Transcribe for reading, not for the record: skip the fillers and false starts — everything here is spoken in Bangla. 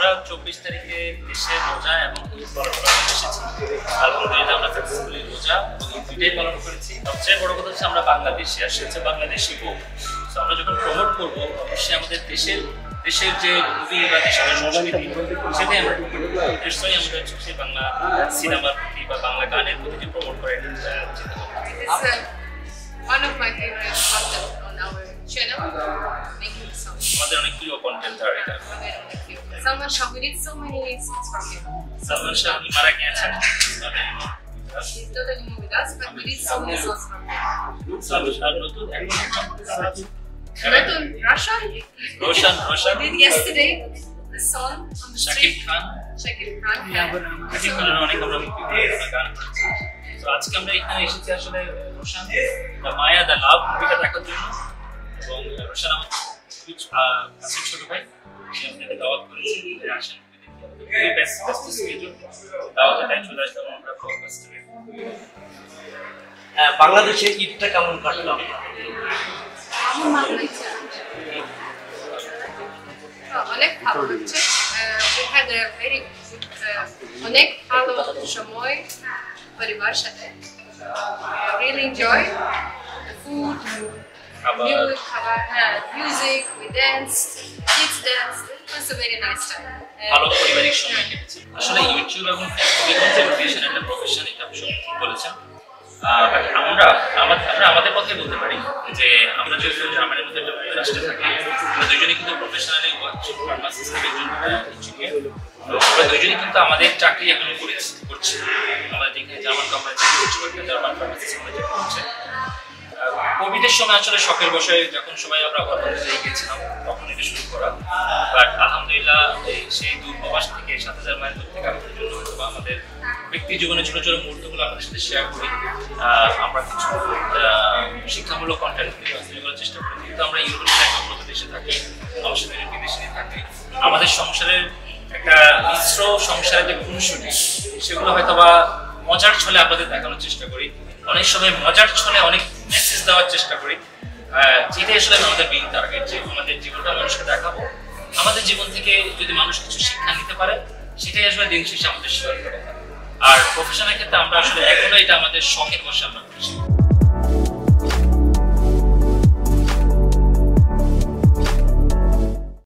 আমরা 24 তারিখে দেশে রোজা এবং ঈদ পালন করতে এসেছি। আলহামদুলিল্লাহ আমরা সাকসেসফুলি রোজা এবং ঈদ দুটোই পালন করেছি। সবচেয়ে বড় কথা হচ্ছে আমরা বাংলাদেশি, আর সে হচ্ছে বাংলাদেশি বউ। তো আমরা যখন প্রমোট করবো অবশ্যই আমাদের দেশের যে মুভি বা দেশের সংস্কৃতি সেটাই আমরা নিশ্চয়ই আমাদের সেই বাংলা সিনেমার প্রতি বা বাংলা গানের প্রতি যে প্রমোট করে চিন্তা করবো। One of my favorite content on our channel, making songs. আমাদের অনেক প্রিয় কন্টেন্ট আর এটা। Salman Shah, we did so many songs from him. Salman Shah মারা গিয়েছেন। He's not anymore with us, but we did so many songs from him. Salman Shah নতুন Nathan Roshan? Roshan. We did yesterday a song on the street. Shakib Khan. Shakib Khan অনেক আমরা গান করেছি। তো আজকে আমরা এখানে এসেছি আসলে রোশান দ্য মায়া দ্য লাভ মুভিটা দেখার জন্য, এবং রোশান আমার খুবই কাছের ছোট ভাই, সে আপনাকে দাওয়াত করেছে আসেন খুবই ব্যস্ত স্কেডিউল, দাওয়াতটাই চলে আসলাম আমরা ব্লকবাস্টারে। বাংলাদেশে ঈদটা কেমন কাটলো? অনেক ভালো হচ্ছে। We had a very good অনেক ভালো সময় পরিবার সাথে। Really enjoy the food, music, we danced, kids danced. It was a very nice time. ভালো পারিবারিক সময় কেটেছে। আসলে ইউটিউব এবং ফেসবুকে কন্টেন্ট ক্রিয়েশন একটা প্রফেশন, এটা আপনি ঠিক বলেছেন। আমরা আমাদের কথাই বলতে পারি যে আমরা যেহেতু জার্মানির মধ্যে একটা রাষ্ট্রে থাকি, আমরা দুজনেই কিন্তু প্রফেশনালি ফার্মাসিস্টের জন্য আমরা দুজনেই কিন্তু আমাদের চাকরি এখনো করছি। আমাদের যেখানে জার্মান কোম্পানিতে জার্মান ফার্মাসিস্ট করছে। কোভিডের সময় আসলে শখের বসে যখন সবাই আমরা ঘর বন্ধ হয়ে গেছিলাম তখন এটা শুরু করা, বাট আলহামদুলিল্লাহ সেই দূরপ্রবাস থেকে ৭,০০০ মাইল দূর থেকে আমাদের জন্য আমাদের ব্যক্তি জীবনে ছোট ছোট মুহূর্তগুলো আপনাদের সাথে শেয়ার করি। আমরা কিছু শিক্ষামূলক কন্টেন্ট তৈরি করার চেষ্টা করি। কিন্তু আমরা ইউরোপের একটা উন্নত দেশে থাকি, আমার সাথে বিদেশে থাকি, আমাদের সংসারের একটা মিশ্র সংসারের যে খুনসুটি সেগুলো হয়তো বা মজার ছলে আপনাদের দেখানোর চেষ্টা করি। অনেক সময় মজার ছলে অনেক মেসেজ দেওয়ার চেষ্টা করি, যেটাই আসলে আমাদের মেইন টার্গেট, যে আমাদের জীবনটা মানুষকে দেখাবো। আমাদের জীবন থেকে যদি মানুষ কিছু শিক্ষা নিতে পারে সেটাই আসলে দিন শেষে আমাদের শেয়ার করে। আর প্রফেশনের ক্ষেত্রে আমরা আসলে এখনো এটা আমাদের শখের বসে আমরা করছি।